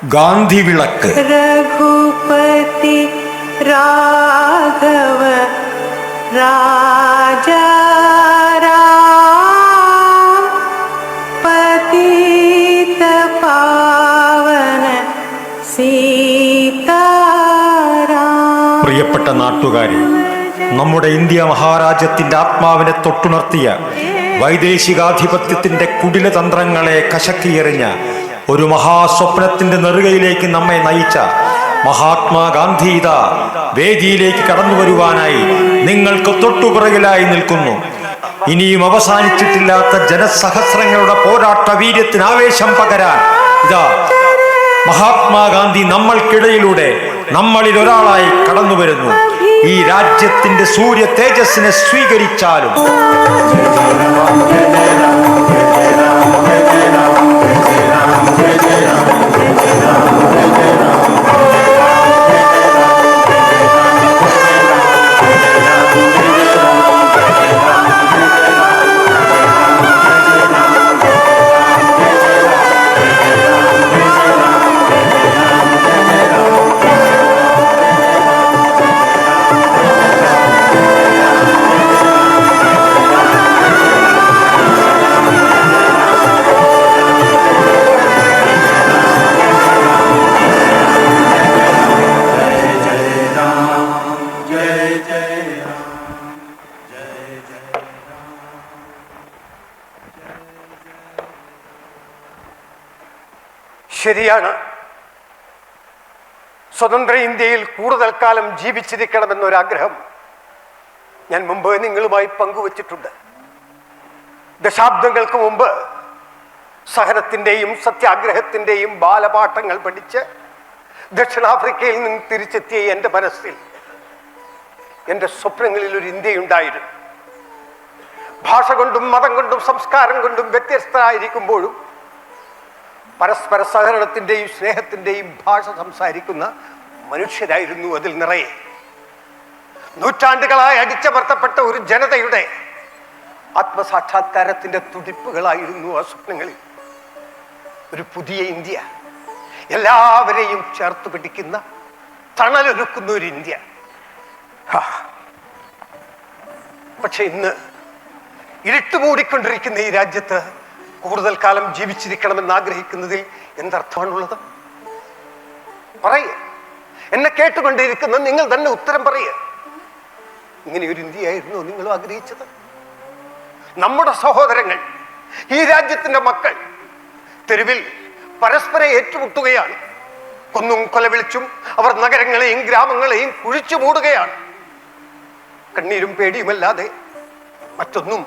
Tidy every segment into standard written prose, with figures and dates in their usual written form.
ഗാന്ധി വിളക്ക്. രഘുപതി രാഘവ രാജാ രാം പതിത പാവന സീതാരാം. പ്രിയപ്പെട്ട നാട്ടുകാരെ, നമ്മുടെ ഇന്ത്യ മഹാരാജ്യത്തിന്റെ ആത്മാവിനെ തൊട്ടുണർത്തിയ വൈദേശികാധിപത്യത്തിന്റെ കുടിലതന്ത്രങ്ങളെ കശക്കിയെറിഞ്ഞ ഒരു മഹാസ്വപ്നത്തിന്റെ നെറുകയിലേക്ക് നമ്മെ നയിച്ച മഹാത്മാഗാന്ധി ഇതാ വേദിയിലേക്ക് കടന്നു വരുവാനായി നിങ്ങൾക്ക് തൊട്ടുപിറകിലായി നിൽക്കുന്നു. ഇനിയും അവസാനിച്ചിട്ടില്ലാത്ത ജനസഹസ്രങ്ങളുടെ പോരാട്ട വീര്യത്തിന് ആവേശം പകരാൻ ഇതാ മഹാത്മാഗാന്ധി നമ്മൾക്കിടയിലൂടെ നമ്മളിൽ ഒരാളായി കടന്നു വരുന്നു. ഈ രാജ്യത്തിന്റെ സൂര്യ തേജസ്സിനെ സ്വീകരിച്ചാലും ശരിയാണ്. സ്വതന്ത്ര ഇന്ത്യയിൽ കൂടുതൽ കാലം ജീവിച്ചിരിക്കണമെന്നൊരാഗ്രഹം ഞാൻ മുമ്പ് നിങ്ങളുമായി പങ്കുവച്ചിട്ടുണ്ട്. ദശാബ്ദങ്ങൾക്ക് മുമ്പ് സഹനത്തിൻ്റെയും സത്യാഗ്രഹത്തിൻ്റെയും ബാലപാഠങ്ങൾ പഠിച്ച് ദക്ഷിണാഫ്രിക്കയിൽ നിന്ന് തിരിച്ചെത്തിയ എൻ്റെ മനസ്സിൽ എൻ്റെ സ്വപ്നങ്ങളിൽ ഒരു ഇന്ത്യയുണ്ടായിരുന്നു. ഭാഷ കൊണ്ടും മതം കൊണ്ടും സംസ്കാരം കൊണ്ടും വ്യത്യസ്തരായിരിക്കുമ്പോഴും പരസ്പര സഹകരണത്തിൻ്റെയും സ്നേഹത്തിൻ്റെയും ഭാഷ സംസാരിക്കുന്ന മനുഷ്യരായിരുന്നു അതിൽ നിറയെ. നൂറ്റാണ്ടുകളായി അടിച്ചമർത്തപ്പെട്ട ഒരു ജനതയുടെ ആത്മസാക്ഷാത്കാരത്തിൻ്റെ തുടിപ്പുകളായിരുന്നു ആ സ്വപ്നങ്ങളിൽ. ഒരു പുതിയ ഇന്ത്യ, എല്ലാവരെയും ചേർത്ത് പിടിക്കുന്ന തണലൊരുക്കുന്ന ഒരു ഇന്ത്യ. പക്ഷെ ഇന്ന് ഇരുട്ടുമൂടിക്കൊണ്ടിരിക്കുന്ന ഈ രാജ്യത്ത് കൂടുതൽ കാലം ജീവിച്ചിരിക്കണമെന്ന് ആഗ്രഹിക്കുന്നതിൽ എന്തർത്ഥമാണുള്ളത്? പറയേ, എന്നെ കേട്ടുകൊണ്ടിരിക്കുന്ന നിങ്ങൾ തന്നെ ഉത്തരം പറയേ. ഇങ്ങനെ ഒരു ഇന്ത്യയായിരുന്നു നിങ്ങൾ ആഗ്രഹിച്ചത്? നമ്മുടെ സഹോദരങ്ങൾ, ഈ രാജ്യത്തിന്റെ മക്കൾ തെരുവിൽ പരസ്പരം ഏറ്റുമുട്ടുകയാണ്. കൊന്നും കൊലവിളിച്ചും അവർ നഗരങ്ങളെയും ഗ്രാമങ്ങളെയും കുഴിച്ചു മൂടുകയാണ്. കണ്ണീരും പേടിയുമല്ലാതെ മറ്റൊന്നും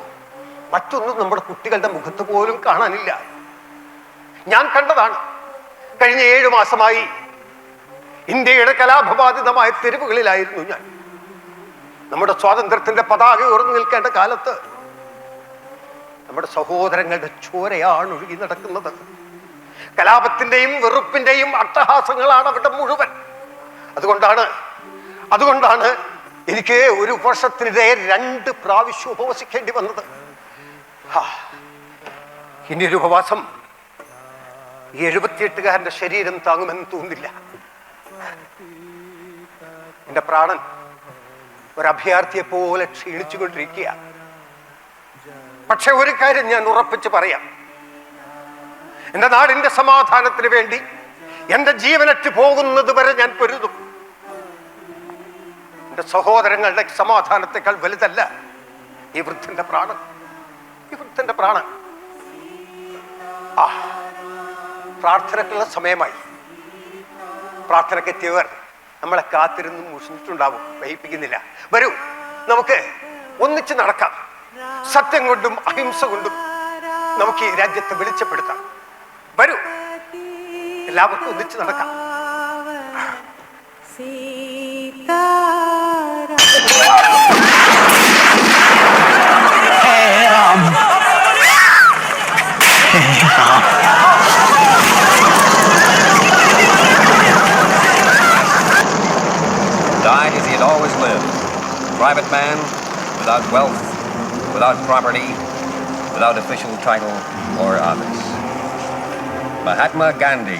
നമ്മുടെ കുട്ടികളുടെ മുഖത്ത് പോലും കാണാനില്ല. ഞാൻ കണ്ടതാണ്. കഴിഞ്ഞ 7 മാസമായി ഇന്ത്യയുടെ കലാപബാധിതമായ തെരുവുകളിലായിരുന്നു ഞാൻ. നമ്മുടെ സ്വാതന്ത്ര്യത്തിന്റെ പതാക ഉയർന്നു നിൽക്കേണ്ട കാലത്ത് നമ്മുടെ സഹോദരങ്ങളുടെ ചോരയാണ് ഒഴുകി നടക്കുന്നത്. കലാപത്തിന്റെയും വെറുപ്പിന്റെയും അട്ടഹാസങ്ങളാണ് അവിടെ മുഴുവൻ. അതുകൊണ്ടാണ് എനിക്ക് ഒരു വർഷത്തിനിടെ 2 പ്രാവശ്യം ഉപവസിക്കേണ്ടി വന്നത്. ഇനിയൊരു ഉപവാസം ഈ 78-കാരന്റെ ശരീരം താങ്ങുമെന്ന് തോന്നില്ല. എന്റെ പ്രാണൻ ഒരഭയാർത്ഥിയെ പോലെ ക്ഷീണിച്ചുകൊണ്ടിരിക്കുക. പക്ഷെ ഒരു കാര്യം ഞാൻ ഉറപ്പിച്ച് പറയാം, എന്റെ നാടിന്റെ സമാധാനത്തിന് വേണ്ടി എന്റെ ജീവനറ്റ് പോകുന്നത് വരെ ഞാൻ പൊരുതും. എന്റെ സഹോദരങ്ങളുടെ സമാധാനത്തെക്കാൾ വലുതല്ല ഈ വൃദ്ധന്റെ പ്രാണൻ. പ്രാർത്ഥനക്കുള്ള സമയമായി. പ്രാർത്ഥനക്കെത്തിയവർ നമ്മളെ കാത്തിരുന്ന് മുഷിഞ്ഞിട്ടുണ്ടാവും. വഹിപ്പിക്കുന്നില്ല. വരൂ, നമുക്ക് ഒന്നിച്ച് നടക്കാം. സത്യം കൊണ്ടും അഹിംസ കൊണ്ടും നമുക്ക് ഈ രാജ്യത്തെ വെളിച്ചപ്പെടുത്താം. വരൂ, എല്ലാവർക്കും ഒന്നിച്ച് നടക്കാം. Died as he had always lived, a private man, without wealth, without property, without official title or office. Mahatma Gandhi,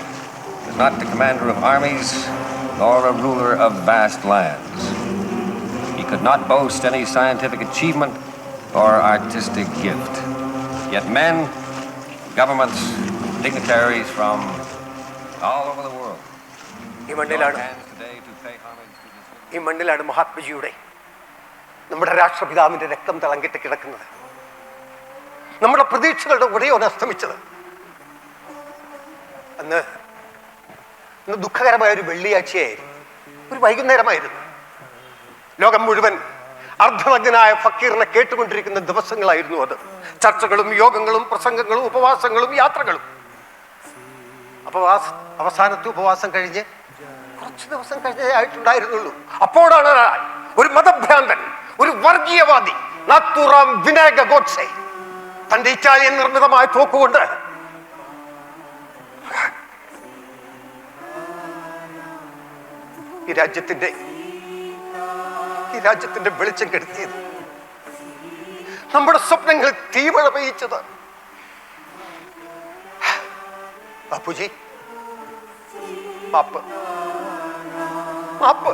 is not the commander of armies, nor a ruler of vast lands. He could not boast any scientific achievement or artistic gift. Yet men, governments, dignitaries from all over the world ഈ മണ്ണിലാണ് join hands today to pay homage to this. ഈ മണ്ണിലാണ് മഹാത്മജിയുടെ, നമ്മുടെ രാഷ്ട്രപിതാവിന്റെ രക്തം തിളങ്ങിട്ട് കിടക്കുന്നത്. നമ്മുടെ പ്രതീക്ഷകളുടെ ഉടയോടെ അസ്തമിച്ചത്. അന്ന് ദുഃഖകരമായ ഒരു വെള്ളിയാഴ്ചയായിരുന്നു, ഒരു വൈകുന്നേരമായിരുന്നു. ലോകം മുഴുവൻ അർദ്ധനഗ്നായ ഫക്കീറിനെ കേട്ടുകൊണ്ടിരിക്കുന്ന ദിവസങ്ങളായിരുന്നു അത്. ചർച്ചകളും യോഗങ്ങളും പ്രസംഗങ്ങളും ഉപവാസങ്ങളും യാത്രകളും. അവസാനത്തെ ഉപവാസം കഴിഞ്ഞ് കുറച്ച് ദിവസം കഴിഞ്ഞേ ആയിട്ടുണ്ടായിരുന്നുള്ളൂ. അപ്പോഴാണ് ഒരു മതഭ്രാന്തൻ, ഒരു വർഗീയവാദി, നാത്തൂറാം വിനായക ഗോഡ്സെ തന്റെ ഇറ്റാലിയൻ നിർമ്മിതമായ തോക്കുകൊണ്ട് ഈ രാജ്യത്തിന്റെ വെളിച്ചം കെടുത്തിയത്, നമ്മുടെ സ്വപ്നങ്ങൾ തീമഴ പെയ്ച്ചത്. ബാപ്പുജി, മാപ്പ് മാപ്പ്.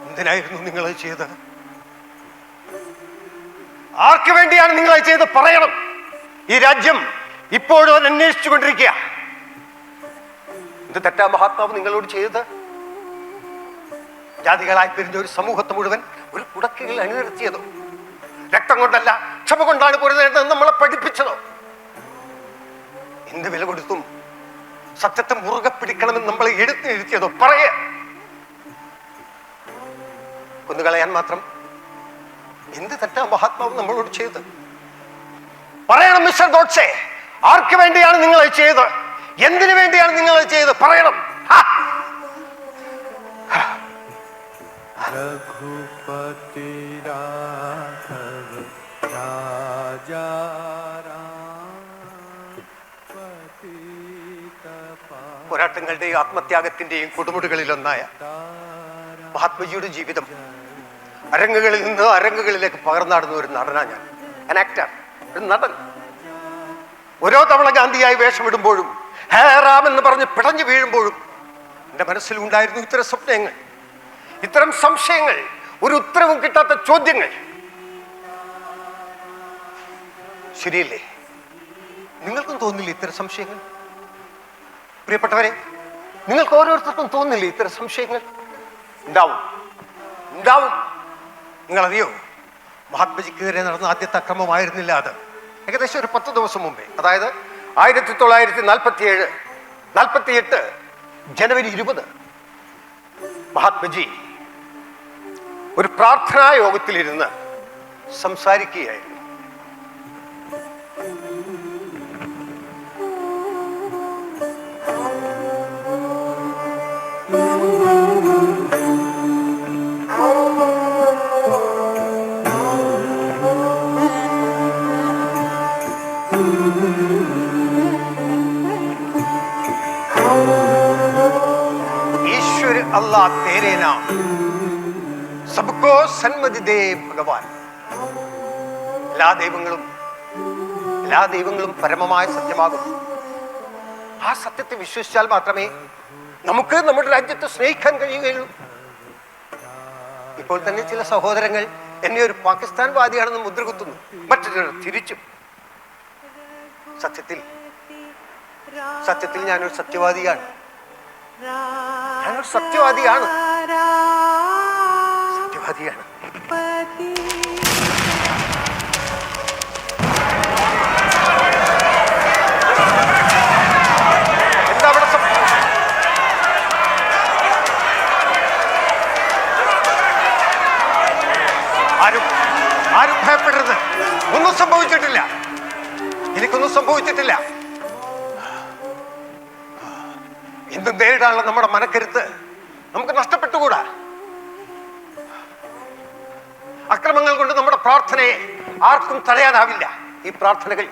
എന്തിനായിരുന്നു നിങ്ങൾ ചെയ്തത്? ആർക്ക് വേണ്ടിയാണ് നിങ്ങൾ ചെയ്ത് പറയണം. ഈ രാജ്യം ഇപ്പോഴും അത് അന്വേഷിച്ചു കൊണ്ടിരിക്കുക. എന്ത് തെറ്റാ മഹാത്മാവ് നിങ്ങളോട് ചെയ്തത്? ജാതികളായി പിരിഞ്ഞ ഒരു സമൂഹത്തെ മുഴുവൻ ഒരു കുടക്കീഴിൽ അണിനിർത്തിയതോ? രക്തം കൊണ്ടല്ല, ക്ഷമ കൊണ്ടാണ് പൊരുതേണ്ടത് നമ്മളെ പഠിപ്പിച്ചതോ? എന്ത് വില കൊടുത്തും സത്യത്തെ മുറുകെ പിടിക്കണമെന്ന് നമ്മളെ എടുത്തിരുത്തിയതോ? പറയേ. കൊന്നുകളയാൻ മാത്രം എന്ത് തെറ്റാ മഹാത്മാവ് നമ്മളോട് ചെയ്ത്? പറയണം മിസ്റ്റർ ഗോഡ്സെ, ആർക്ക് വേണ്ടിയാണ് നിങ്ങൾ ചെയ്തത്? എന്തിനു വേണ്ടിയാണ് നിങ്ങൾ ചെയ്തത്? പറയണം. രഘുപതി രാഘവ രാജാ പോരാട്ടങ്ങളുടെയും ആത്മത്യാഗത്തിന്റെയും കൊടുമുടികളിലൊന്നായ മഹാത്മജിയുടെ ജീവിതം അരങ്ങുകളിൽ നിന്ന് അരങ്ങുകളിലേക്ക് പകർന്നാടുന്ന ഒരു നടനാണ് ഞാൻ. an actor, ഒരു നടൻ. ഓരോ തവണ ഗാന്ധിയായി വേഷമിടുമ്പോഴും ഹേ റാം എന്ന് പറഞ്ഞ് പിടഞ്ഞു വീഴുമ്പോഴും എൻ്റെ മനസ്സിൽ ഉണ്ടായിരുന്നു ഇത്തരം സ്വപ്നങ്ങൾ, ഇത്തരം സംശയങ്ങൾ, ഒരു ഉത്തരവും കിട്ടാത്ത ചോദ്യങ്ങൾ. ശരിയല്ലേ? നിങ്ങൾക്കും തോന്നില്ല ഇത്തരം സംശയങ്ങൾ? പ്രിയപ്പെട്ടവരെ, നിങ്ങൾക്ക് ഓരോരുത്തർക്കും തോന്നില്ലേ ഇത്തരം സംശയങ്ങൾ? ഉണ്ടാവും. നിങ്ങളറിയോ, മഹാത്മജിക്കെതിരെ നടന്ന ആദ്യത്തെ അക്രമമായിരുന്നില്ല അത്. ഏകദേശം ഒരു 10 ദിവസം മുമ്പേ, അതായത് 1947-48 ജനുവരി 20 മഹാത്മജി ഒരു പ്രാർത്ഥനാ യോഗത്തിലിരുന്ന് സംസാരിക്കുകയായിരുന്നു. ഈശ്വര അല്ലാഹ് തേരെ നാം സബ്കോ സന്മതി ദേ ഭഗവാൻ. എല്ലാ ദൈവങ്ങളും പരമമായ സത്യമാകും. ആ സത്യത്തെ വിശ്വസിച്ചാൽ മാത്രമേ നമുക്ക് നമ്മുടെ രാജ്യത്തെ സ്നേഹിക്കാൻ കഴിയുകയുള്ളൂ. ഇപ്പോൾ തന്നെ ചില സഹോദരങ്ങൾ എന്നെ ഒരു പാകിസ്ഥാൻ വാദിയാണെന്ന് മുദ്രകുത്തുന്നു, മറ്റൊരു തിരിച്ചും. സത്യത്തിൽ ഞാനൊരു സത്യവാദിയാണ്. സത്യവാദിയാണ്. എന്താ അവിടെ ആരും ഭയപ്പെടരുത്. ഒന്നും സംഭവിച്ചിട്ടില്ല. എനിക്കൊന്നും സംഭവിച്ചിട്ടില്ല. എന്തും നേരിടാനുള്ള നമ്മുടെ മനക്കരുത്ത് നമുക്ക് നഷ്ടപ്പെട്ടുകൂടാ. അക്രമങ്ങൾ കൊണ്ട് നമ്മുടെ പ്രാർത്ഥനയെ ആർക്കും തടയാനാവില്ല. ഈ പ്രാർത്ഥനകൾ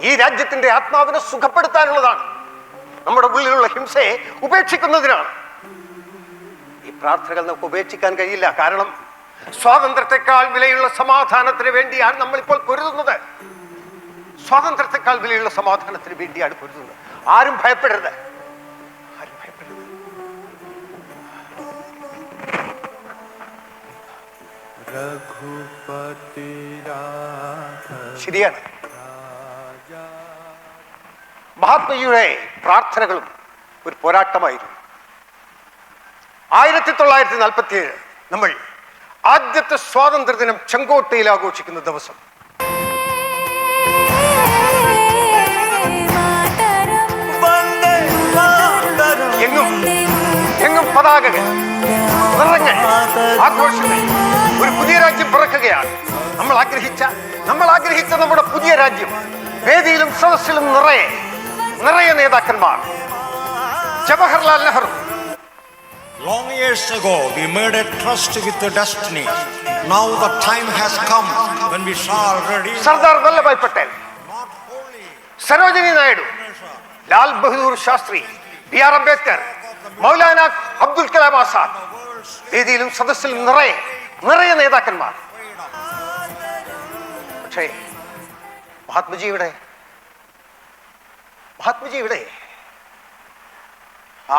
ഈ രാജ്യത്തിന്റെ ആത്മാവിനെ സുഖപ്പെടുത്താനുള്ളതാണ്. നമ്മുടെ ഉള്ളിലുള്ള ഹിംസയെ ഉപേക്ഷിക്കുന്നതിനാണ്. ഈ പ്രാർത്ഥനകൾ നമുക്ക് ഉപേക്ഷിക്കാൻ കഴിയില്ല. കാരണം സ്വാതന്ത്ര്യത്തെക്കാൾ വിലയുള്ള സമാധാനത്തിന് വേണ്ടിയാണ് നമ്മളിപ്പോൾ പൊരുതുന്നത്. സ്വാതന്ത്ര്യത്തെക്കാൾ വിലയുള്ള സമാധാനത്തിന് വേണ്ടിയാണ് പൊരുതുന്നത്. ആരും ഭയപ്പെടരുത്, ആരും ഭയപ്പെടരുത്. रघुपति राघव ശരിയാണ്. മഹാത്മജിയുടെ പ്രാർത്ഥനകളും ഒരു പോരാട്ടമായിരുന്നു. 1947 നമ്മൾ ആദ്യത്തെ സ്വാതന്ത്ര്യദിനം ചെങ്കോട്ടയിൽ ആഘോഷിക്കുന്ന ദിവസം. എങ്ങും പതാകകൾ, നിറങ്ങൾ, ആഘോഷങ്ങൾ. ഒരു പുതിയ രാജ്യം പിറക്കുകയാണ്. നമ്മൾ ആഗ്രഹിച്ച നമ്മുടെ പുതിയ രാജ്യം. വേദിയിലും സദസ്സിലും നിറയെ നേതാക്കന്മാർ. Jawaharlal Nehru. Long years ago, we made a trust with the destiny. Now the time has come when we shall ready. Sardar Vallabhbhai Patel, Sarojini Naidu, Lal Bahadur Shastri, BR. Ambedkar, Maulana Abdul Kalam Azad. വേദിയിലും സദസ്സിലും നിറയെ നേതാക്കന്മാർ. പക്ഷേ മഹാത്മജിയുടെ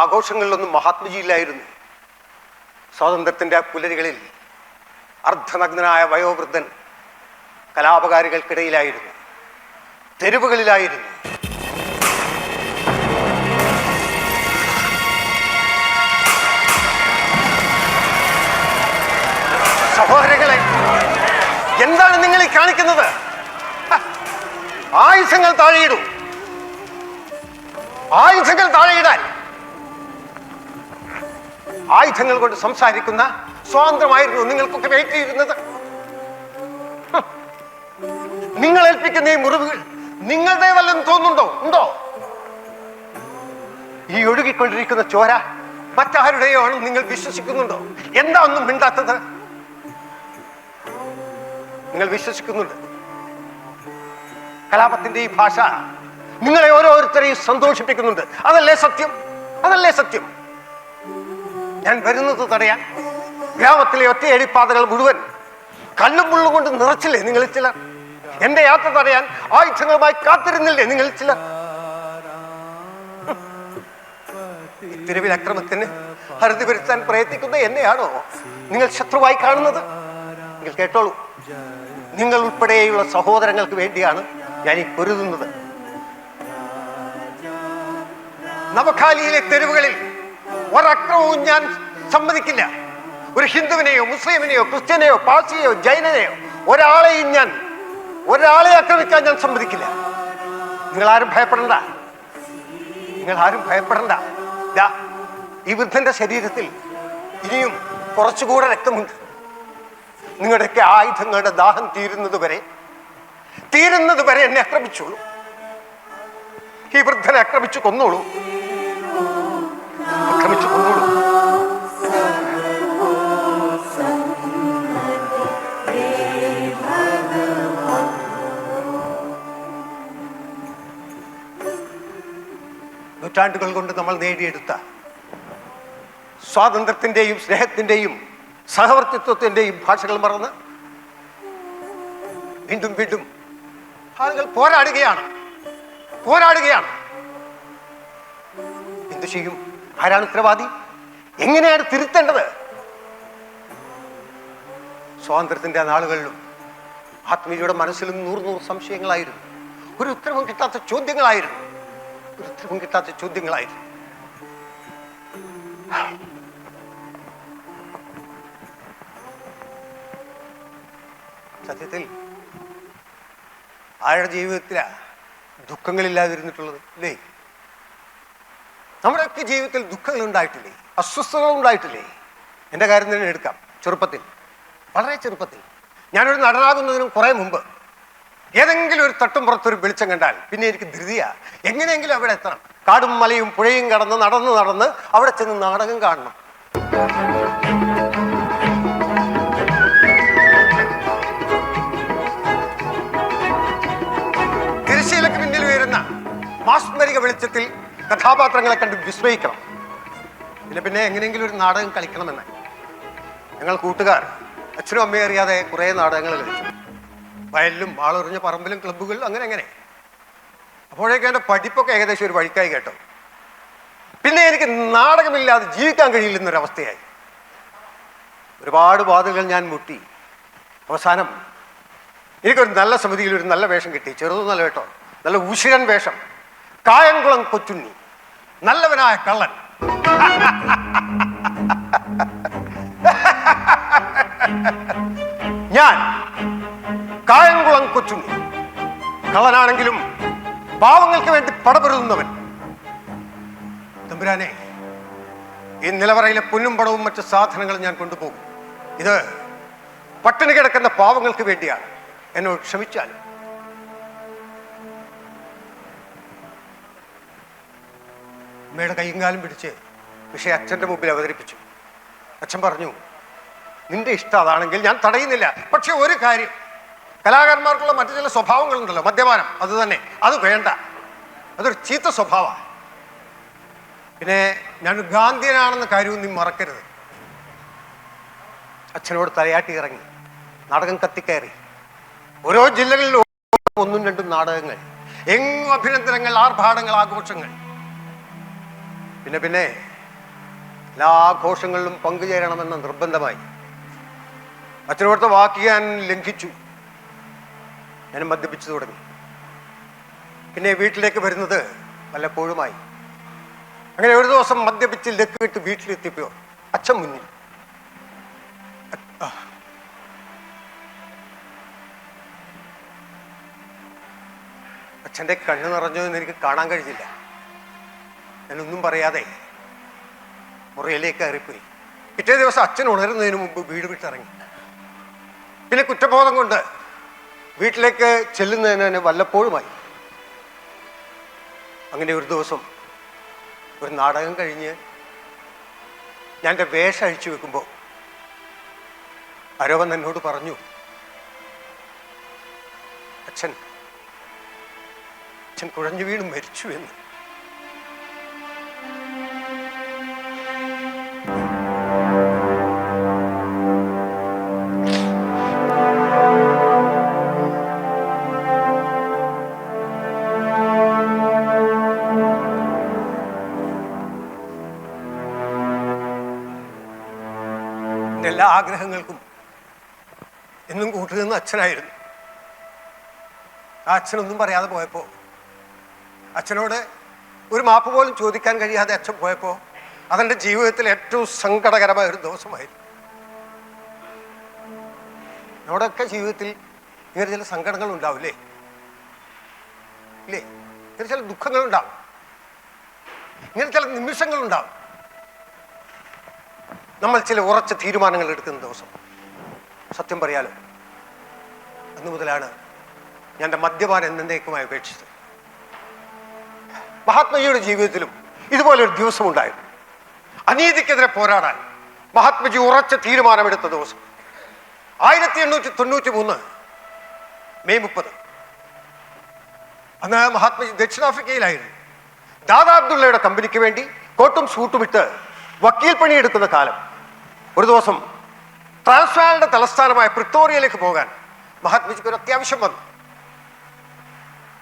ആഘോഷങ്ങളിലൊന്നും മഹാത്മജി ഇല്ലായിരുന്നു. സ്വാതന്ത്ര്യത്തിന്റെ പുലരികളിൽ അർദ്ധനഗ്നനായ വയോവൃദ്ധൻ കലാപകാരികൾക്കിടയിലായിരുന്നു, തെരുവുകളിലായിരുന്നു. സഹോദരങ്ങളെ, എന്താണ് നിങ്ങൾ ഈ കാണിക്കുന്നത്? ആയുധങ്ങൾ താഴെയിടൂ. ആയുധങ്ങൾ താഴെയിടാൻ ആയുധങ്ങൾ കൊണ്ട് സംസാരിക്കുന്ന സ്വാതന്ത്ര്യമായിരുന്നു നിങ്ങൾക്കൊക്കെ വെയിറ്റ് ചെയ്തിരുന്നത്. നിങ്ങൾ ഏൽപ്പിക്കുന്ന ഈ മുറിവുകൾ നിങ്ങളുടെ വല്ലതും തോന്നുന്നുണ്ടോ? ഈ ഒഴുകിക്കൊണ്ടിരിക്കുന്ന ചോര മറ്റാരുടെയോ ആണെന്ന് നിങ്ങൾ വിശ്വസിക്കുന്നുണ്ടോ? എന്താ ഒന്നും മിണ്ടാത്തത്? നിങ്ങൾ വിശ്വസിക്കുന്നുണ്ട്. കലാപത്തിന്റെ ഈ ഭാഷ നിങ്ങളെ ഓരോരുത്തരെയും സന്തോഷിപ്പിക്കുന്നുണ്ട്. അതല്ലേ സത്യം? ഞാൻ വരുന്നത് തടയാൻ ഗ്രാമത്തിലെ ഒറ്റയടിപ്പാതകൾ മുഴുവൻ കല്ലും മുള്ളും കൊണ്ട് നിറച്ചില്ലേ നിങ്ങൾ ചിലർ? എന്റെ യാത്ര തടയാൻ ആയുധങ്ങളുമായി കാത്തിരുന്നില്ലേ നിങ്ങൾ ചിലർ? തെരുവിൽ അക്രമത്തിന് ഹൃദയ വരുത്താൻ പ്രയത്നിക്കുന്ന എന്നെയാണോ നിങ്ങൾ ശത്രുവായി കാണുന്നത്? നിങ്ങൾ കേട്ടോളൂ, നിങ്ങൾ ഉൾപ്പെടെയുള്ള സഹോദരങ്ങൾക്ക് വേണ്ടിയാണ് ഞാൻ ഈ പൊരുതുന്നത്. നവഖാലിയിലെ തെരുവുകളിൽ ഒരക്രമവും ഞാൻ സമ്മതിക്കില്ല. ഒരു ഹിന്ദുവിനെയോ മുസ്ലിമിനെയോ ക്രിസ്ത്യനെയോ പാഴ്സിയെയോ ജൈനനെയോ ഒരാളെ ആക്രമിക്കാൻ ഞാൻ സമ്മതിക്കില്ല. നിങ്ങളാരും ഭയപ്പെടണ്ട. ഈ വൃദ്ധന്റെ ശരീരത്തിൽ ഇനിയും കുറച്ചുകൂടെ രക്തമുണ്ട്. നിങ്ങളുടെയൊക്കെ ആയുധങ്ങളുടെ ദാഹം തീരുന്നത് വരെ എന്നെ ആക്രമിച്ചോളൂ. ഈ വൃദ്ധനെ ആക്രമിച്ചു കൊന്നോളൂ. നൂറ്റാണ്ടുകൾ കൊണ്ട് നമ്മൾ നേടിയെടുത്ത സ്വാതന്ത്ര്യത്തിന്റെയും സ്നേഹത്തിന്റെയും സഹവർത്തിത്വത്തിന്റെയും ഭാഷകൾ മറന്ന് വീണ്ടും ആളുകൾ പോരാടുകയാണ്. എന്തു ചെയ്യും? ആരാണ് ഉത്തരവാദി? എങ്ങനെയാണ് തിരുത്തേണ്ടത്? സ്വാതന്ത്ര്യത്തിന്റെ നാളുകളിലും ആത്മീയയുടെ മനസ്സിലും 100 സംശയങ്ങളായിരുന്നു. ഒരു ഉത്തരവും കിട്ടാത്ത ചോദ്യങ്ങളായിരുന്നു. സത്യത്തിൽ ആരുടെ ജീവിതത്തിലാ ദുഃഖങ്ങളില്ലാതിരുന്നിട്ടുള്ളത്? അല്ലേ? നമ്മുടെയൊക്കെ ജീവിതത്തിൽ ദുഃഖങ്ങൾ ഉണ്ടായിട്ടില്ലേ? അസ്വസ്ഥതകൾ ഉണ്ടായിട്ടില്ലേ? എൻ്റെ കാര്യം തന്നെ എടുക്കാം. വളരെ ചെറുപ്പത്തിൽ ഞാനൊരു നടനാകുന്നതിനും കുറെ മുമ്പ് ഏതെങ്കിലും ഒരു തട്ടും പുറത്തൊരു വെളിച്ചം കണ്ടാൽ പിന്നെ എനിക്ക് ധൃതിയാ എങ്ങനെയെങ്കിലും അവിടെ എത്തണം. കാടും മലയും പുഴയും കടന്ന് നടന്ന് അവിടെ ചെന്ന് നാടകം കാണണം. തിരശ്ശീലക്ക് പിന്നിൽ ഉയരുന്ന മാസ്മരിക വെളിച്ചത്തിൽ കഥാപാത്രങ്ങളെ കണ്ട് വിസ്മയിക്കണം. പിന്നെ എങ്ങനെയെങ്കിലും ഒരു നാടകം കളിക്കണമെന്ന് ഞങ്ങൾ കൂട്ടുകാർ അച്ഛനും അമ്മയും അറിയാതെ കുറേ നാടകങ്ങൾ കളിച്ചു. വയലിലും ആളൊറിഞ്ഞ പറമ്പിലും ക്ലബ്ബുകൾ അങ്ങനെ. അപ്പോഴേക്കും എൻ്റെ പഠിപ്പൊക്കെ ഏകദേശം ഒരു വഴിക്കായി കേട്ടോ. പിന്നെ എനിക്ക് നാടകമില്ലാതെ ജീവിക്കാൻ കഴിയില്ലെന്നൊരവസ്ഥയായി. ഒരുപാട് വാതിലുകൾ ഞാൻ മുട്ടി. അവസാനം എനിക്കൊരു നല്ല സമിതിയിൽ ഒരു നല്ല വേഷം കിട്ടി. ചെറുതൊന്നല്ല കേട്ടോ, നല്ല ഉശിരൻ വേഷം. കായംകുളം കൊച്ചുണ്ണി, നല്ലവനായ കള്ളൻ. ഞാൻ കായംകുളം കൊച്ചുണ്ണി, കള്ളനാണെങ്കിലും പാവങ്ങൾക്ക് വേണ്ടി പടപൊരുതുന്നവൻ. തമ്പുരാനെ, ഈ നിലവറയിലെ പൊന്നും പണവും മറ്റു സാധനങ്ങളും ഞാൻ കൊണ്ടുപോകും. ഇത് പട്ടിണി കിടക്കുന്ന പാവങ്ങൾക്ക് വേണ്ടിയാണ്. എന്നോട് ക്ഷമിച്ചാലും. അമ്മയുടെ കൈയും കാലും പിടിച്ച് വിഷയം അച്ഛൻ്റെ മുമ്പിൽ അവതരിപ്പിച്ചു. അച്ഛൻ പറഞ്ഞു, നിന്റെ ഇഷ്ടം അതാണെങ്കിൽ ഞാൻ തടയുന്നില്ല. പക്ഷെ ഒരു കാര്യം, കലാകാരന്മാർക്കുള്ള മറ്റു ചില സ്വഭാവങ്ങളുണ്ടല്ലോ, മദ്യപാനം, അത് തന്നെ, അത് വേണ്ട, അതൊരു ചീത്ത സ്വഭാവമാണ്. പിന്നെ ഞാനൊരു ഗാന്ധിയനാണെന്ന കാര്യവും നീ മറക്കരുത്. അച്ഛനോട് തലയാട്ടി ഇറങ്ങി നാടകം കത്തിക്കയറി. ഓരോ ജില്ലകളിലും 1-2 നാടകങ്ങൾ, എങ്ങും അഭിനന്ദനങ്ങൾ, ആർഭാടങ്ങൾ, ആഘോഷങ്ങൾ. പിന്നെ എല്ലാ ആഘോഷങ്ങളിലും പങ്കുചേരണമെന്ന നിർബന്ധമായി. അച്ഛനോടത്തെ വാക്ക് ഞാൻ ലംഘിച്ചു. ഞാൻ മദ്യപിച്ചു തുടങ്ങി. പിന്നെ വീട്ടിലേക്ക് വരുന്നത് വല്ലപ്പോഴുമായി. അങ്ങനെ ഒരു ദിവസം മദ്യപിച്ച് ലക്കിട്ട് വീട്ടിലെത്തിയപ്പോ അച്ഛൻ മുന്നിൽ. അച്ഛൻ്റെ കണ്ണു നിറഞ്ഞോ എന്ന് എനിക്ക് കാണാൻ കഴിഞ്ഞില്ല. ഞാനൊന്നും പറയാതെ മുറിയിലേക്ക് കയറിപ്പോയി. പിറ്റേ ദിവസം അച്ഛൻ ഉണരുന്നതിന് മുമ്പ് വീട് വിട്ടിറങ്ങി. പിന്നെ കുറ്റബോധം കൊണ്ട് വീട്ടിലേക്ക് ചെല്ലുന്നതിന് തന്നെ വല്ലപ്പോഴുമായി. അങ്ങനെ ഒരു ദിവസം ഒരു നാടകം കഴിഞ്ഞ് ഞാൻ എൻ്റെ വേഷം അഴിച്ചു വെക്കുമ്പോൾ ആരോ വന്ന് എന്നോട് പറഞ്ഞു, അച്ഛൻ കുഴഞ്ഞു വീണ് മരിച്ചു എന്ന്. എല്ലാ ആഗ്രഹങ്ങൾക്കും എന്നും കൂട്ടുനിന്ന് അച്ഛനായിരുന്നു. ആ അച്ഛനൊന്നും പറയാതെ പോയപ്പോൾ, അച്ഛനോട് ഒരു മാപ്പ് പോലും ചോദിക്കാൻ കഴിയാതെ അച്ഛൻ പോയപ്പോൾ, അതെൻ്റെ ജീവിതത്തിൽ ഏറ്റവും സങ്കടകരമായ ഒരു ദിവസമായിരുന്നു. നമ്മുടെയൊക്കെ ജീവിതത്തിൽ ഇങ്ങനെ ചില സങ്കടങ്ങൾ ഉണ്ടാവില്ലേ? ഇല്ലേ? ഇങ്ങനെ ചില ദുഃഖങ്ങളുണ്ടാവും, ഇങ്ങനെ ചില നിമിഷങ്ങളുണ്ടാവും. നമ്മൾ ചില ഉറച്ച തീരുമാനങ്ങൾ എടുക്കുന്ന ദിവസം. സത്യം പറയാലോ, അന്നു മുതലാണ് ഞാൻ എൻ്റെ മദ്യപാനം എന്നേക്കുമായി ഉപേക്ഷിച്ചത്. മഹാത്മജിയുടെ ജീവിതത്തിലും ഇതുപോലൊരു ദിവസം ഉണ്ടായിരുന്നു. അനീതിക്കെതിരെ പോരാടാൻ മഹാത്മജി ഉറച്ച തീരുമാനമെടുത്ത ദിവസം 1893 മെയ് 30. അന്ന് മഹാത്മജി ദക്ഷിണാഫ്രിക്കയിലായിരുന്നു. ദാദാ അബ്ദുള്ളയുടെ കമ്പനിക്ക് വേണ്ടി കോട്ടും സൂട്ടും ഇട്ട് വക്കീൽ പണിയെടുക്കുന്ന കാലം. ഒരു ദിവസം ട്രാൻസ്വാളിന്റെ തലസ്ഥാനമായ പ്രിത്തോറിയയിലേക്ക് പോകാൻ മഹാത്മജിക്ക് ഒരു അത്യാവശ്യം വന്നു.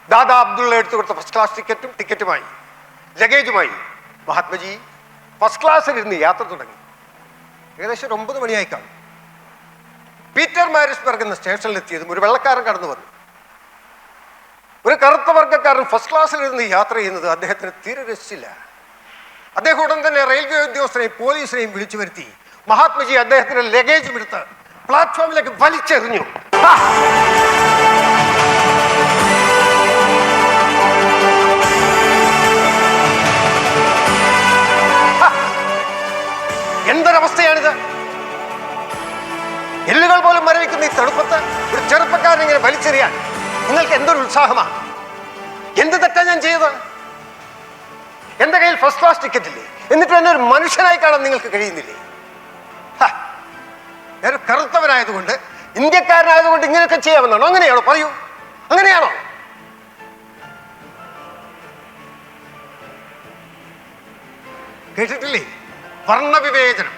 ദാദാ അബ്ദുള്ള എടുത്തു കൊടുത്ത ഫസ്റ്റ് ക്ലാസ് ടിക്കറ്റുമായി ലഗേജുമായി മഹാത്മജി ഫസ്റ്റ് ക്ലാസ്സിലിരുന്ന് യാത്ര തുടങ്ങി. ഏകദേശം 9 മണിയായി കാണും. പീറ്റർ മാരിസ്ബർഗ് എന്ന സ്റ്റേഷനിലെത്തിയതും ഒരു വെള്ളക്കാരൻ കടന്നു വന്നു. ഒരു കറുത്ത വർഗ്ഗക്കാരൻ ഫസ്റ്റ് ക്ലാസ്സിലിരുന്ന് യാത്ര ചെയ്യുന്നത് അദ്ദേഹത്തിന് തീരെ രസിച്ചില്ല. അദ്ദേഹം ഉടൻ തന്നെ റെയിൽവേ ഉദ്യോഗസ്ഥരെയും പോലീസിനെയും വിളിച്ചു വരുത്തി മഹാത്മജി അദ്ദേഹത്തിന്റെ ലഗേജും എടുത്ത് പ്ലാറ്റ്ഫോമിലേക്ക് വലിച്ചെറിഞ്ഞു. എന്തൊരവസ്ഥയാണിത്! എല്ലുകൾ പോലും മരവിക്കുന്ന ഈ തണുപ്പത്ത് ഒരു ചെറുപ്പക്കാരൻ ഇങ്ങനെ വലിച്ചെറിയാൻ നിങ്ങൾക്ക് എന്തൊരു ഉത്സാഹമാണ്! എന്ത് തെറ്റാ ഞാൻ ചെയ്തത്? എന്റെ കയ്യിൽ ഫസ്റ്റ് ക്ലാസ് ടിക്കറ്റ് ഇല്ലേ? എന്നിട്ട് എന്നെ ഒരു മനുഷ്യനായി കാണാൻ നിങ്ങൾക്ക് കഴിയുന്നില്ലേ? ഞാനൊരു കറുത്തവനായതുകൊണ്ട്, ഇന്ത്യക്കാരനായതുകൊണ്ട് ഇങ്ങനെയൊക്കെ ചെയ്യാമെന്നാണോ? അങ്ങനെയാണോ? പറയൂ, അങ്ങനെയാണോ? കേട്ടിട്ടില്ലേ? വർണ്ണവിവേചനം.